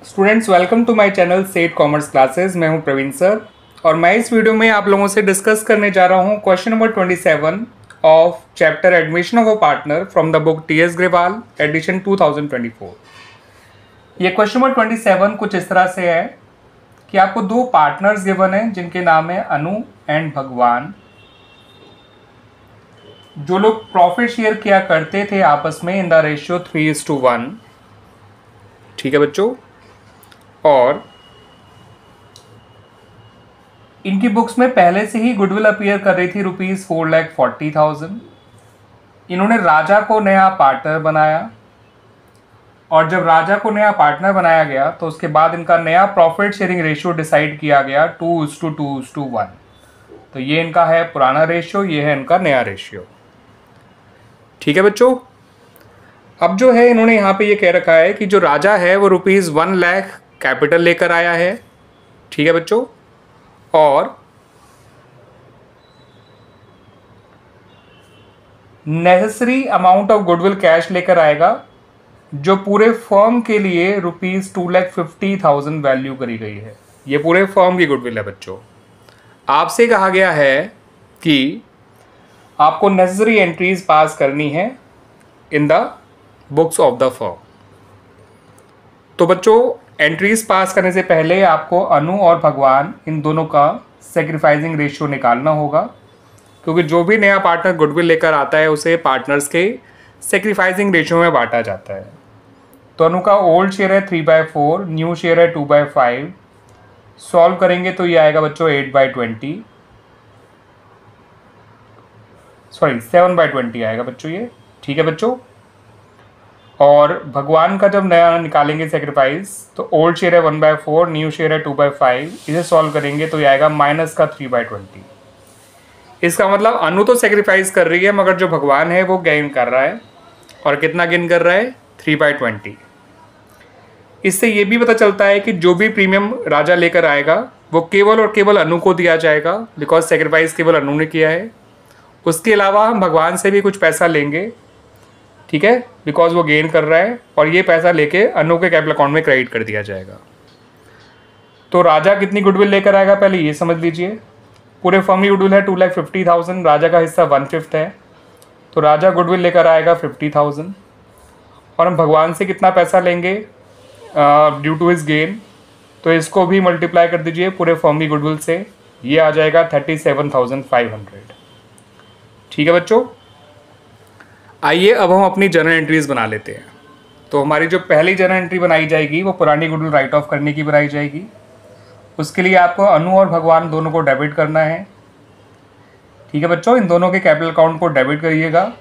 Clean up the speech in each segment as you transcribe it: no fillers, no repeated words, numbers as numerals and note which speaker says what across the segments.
Speaker 1: Students welcome to my channel set commerce classes. मैं हूं Praveen sir और मैं इस वीडियो में आप लोगों से डिस्कस करने जा रहा हूं question number 27 of chapter admission of a partner from the book T S Grewal edition 2024। ये क्वेश्चन नंबर 27 कुछ इस तरह से है कि आपको दो पार्टनर्स गिवन है जिनके नाम है अनु एंड भगवान, जो लोग प्रॉफिट शेयर किया करते थे आपस में इन द रेशियो 3:1। ठीक है बच्चों, और इनकी बुक्स में पहले से ही गुडविल अपीयर कर रही थी ₹4,40,000। इन्होंने राजा को नया पार्टनर बनाया और जब राजा को नया पार्टनर बनाया गया तो उसके बाद इनका नया प्रॉफिट शेयरिंग रेशियो डिसाइड किया गया 2:2:1। तो ये इनका है पुराना रेशियो, ये है इनका नया रेशियो। ठीक है बच्चों, अब जो है इन्होंने यहाँ पे ये कह रखा है कि जो राजा है वो ₹1 लाख कैपिटल लेकर आया है। ठीक है बच्चों, और necessary amount of goodwill cash लेकर आएगा जो पूरे फर्म के लिए ₹2,50,000 वैल्यू करी गई है। ये पूरे फर्म की गुडविल है बच्चों। आपसे कहा गया है कि आपको नेसेसरी एंट्रीज पास करनी है in the books of the firm. तो बच्चों, एंट्रीज पास करने से पहले आपको अनु और भगवान इन दोनों का सेक्रीफाइसिंग रेशियो निकालना होगा, क्योंकि जो भी नया पार्टनर गुडविल लेकर आता है उसे पार्टनर्स के सेक्रीफाइसिंग रेशियो में बांटा जाता है। तो अनु का ओल्ड शेयर है 3/4, न्यू शेयर है 2/5। सॉल्व करेंगे तो ये आएगा बच्चों 8/20, सॉरी 7/20 आएगा बच्चों ये। ठीक है बच्चों, और भगवान का जब नया निकालेंगे सेक्रीफाइस तो ओल्ड शेयर है 1/4, न्यू शेयर है 2/5। इसे सॉल्व करेंगे तो ये आएगा -3/20। इसका मतलब अनु तो सेक्रीफाइस कर रही है मगर जो भगवान है वो गेन कर रहा है। और कितना गेन कर रहा है? 3/20। इससे ये भी पता चलता है कि जो भी प्रीमियम राजा लेकर आएगा वो केवल और केवल अनु को दिया जाएगा, बिकॉज सेक्रीफाइस केवल अनु ने किया है। उसके अलावा हम भगवान से भी कुछ पैसा लेंगे, ठीक है, बिकॉज वो गेन कर रहा है, और ये पैसा लेके अनु के कैपिटल अकाउंट में क्रेडिट कर दिया जाएगा। तो राजा कितनी गुडविल लेकर आएगा पहले ये समझ लीजिए। पूरे फर्म की गुडविल है 2,50,000, राजा का हिस्सा 1/5 है, तो राजा गुडविल लेकर आएगा 50,000। और हम भगवान से कितना पैसा लेंगे ड्यू टू हिज गेन, तो इसको भी मल्टीप्लाई कर दीजिए पूरे फर्म की गुडविल से, ये आ जाएगा 37,500। ठीक है बच्चों, आइए अब हम अपनी जर्नल एंट्रीज बना लेते हैं। तो हमारी जो पहली जर्नल एंट्री बनाई जाएगी वो पुरानी गुडविल राइट ऑफ करने की बनाई जाएगी। उसके लिए आपको अनु और भगवान दोनों को डेबिट करना है। ठीक है बच्चों, इन दोनों के कैपिटल अकाउंट को डेबिट करिएगा।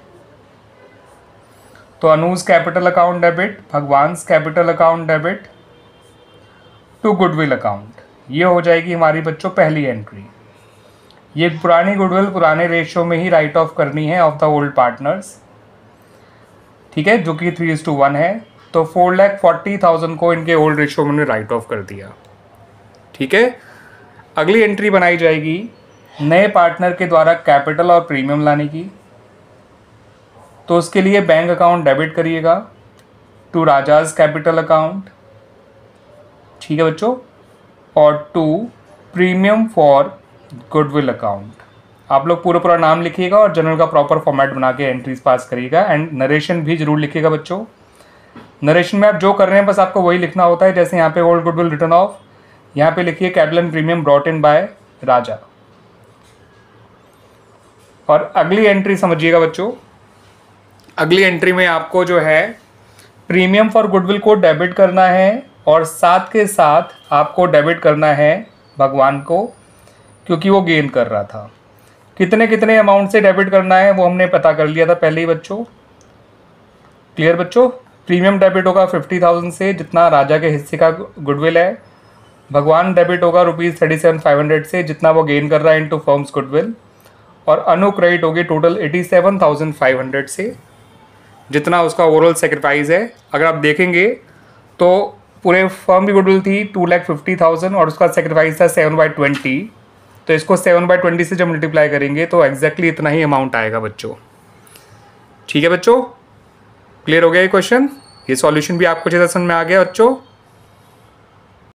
Speaker 1: तो Anuj capital account debit, Bhagwan's capital account debit to goodwill account. ये हो जाएगी हमारी बच्चों पहली एंट्री। ये पुरानी गुडविल पुराने रेशियो में ही राइट ऑफ करनी है ऑफ द ओल्ड पार्टनर्स, ठीक है, जो कि 3:1 है। तो 4,40,000 को इनके ओल्ड रेशियो में राइट ऑफ कर दिया। ठीक है, अगली एंट्री बनाई जाएगी नए पार्टनर के द्वारा कैपिटल और प्रीमियम लाने की। तो उसके लिए बैंक अकाउंट डेबिट करिएगा टू राजाज कैपिटल अकाउंट। ठीक है बच्चों, और to premium for goodwill account. आप लोग पूरा नाम लिखिएगा और जनरल का प्रॉपर फॉर्मेट बना के एंट्रीज पास करिएगा। एंड नरेशन भी जरूर लिखिएगा बच्चों। नरेशन में आप जो कर रहे हैं बस आपको वही लिखना होता है। जैसे यहाँ पे ओल्ड गुडविल रिटर्न ऑफ, यहाँ पे लिखिए capital and premium brought in by Raja. और अगली एंट्री समझिएगा बच्चों। अगली एंट्री में आपको जो है प्रीमियम फॉर गुडविल को डेबिट करना है और साथ के साथ आपको डेबिट करना है भगवान को, क्योंकि वो गेन कर रहा था। कितने कितने अमाउंट से डेबिट करना है वो हमने पता कर लिया था पहले ही बच्चों। क्लियर बच्चों, प्रीमियम डेबिट होगा 50,000 से जितना राजा के हिस्से का गुडविल है। भगवान डेबिट होगा ₹37,500 से जितना वो गेन कर रहा है इनटू फर्म्स गुडविल। और अनु क्रेडिट होगी टोटल 87,500 से जितना उसका ओवरऑल सेक्रीफाइस है। अगर आप देखेंगे तो पूरे फर्म की गुडविल थी 2,50,000 और उसका सेक्रीफाइस था 7/20। तो इसको 7/20 से जब मल्टीप्लाई करेंगे तो एग्जैक्टली इतना ही अमाउंट आएगा बच्चों। ठीक है बच्चों, क्लियर हो गया ये क्वेश्चन? ये सॉल्यूशन भी आपको अच्छे से समझ में आ गया बच्चों?